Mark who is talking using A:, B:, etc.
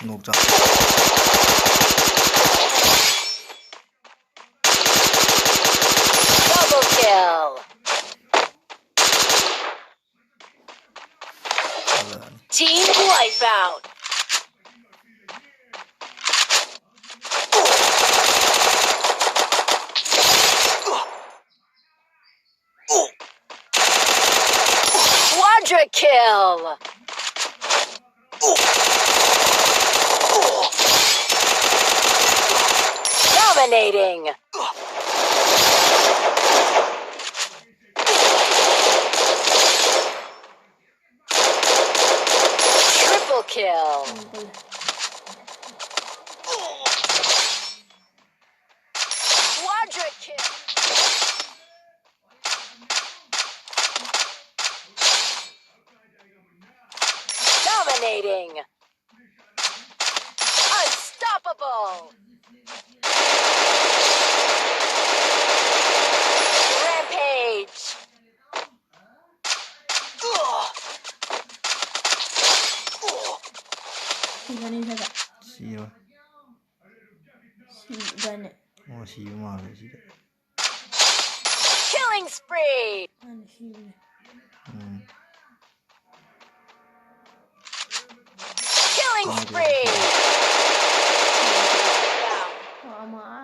A: 녹자.
B: Double kill. Team wipeout. Quadra kill. Dominating. Triple kill. Quadra kill. Dominating. Unstoppable. Rampage.
C: 시간이 되다.
A: 씨발.
C: 시간에.
A: 씨발 시대.
B: Killing spree.
C: 아니 시간에.
B: Killing spree.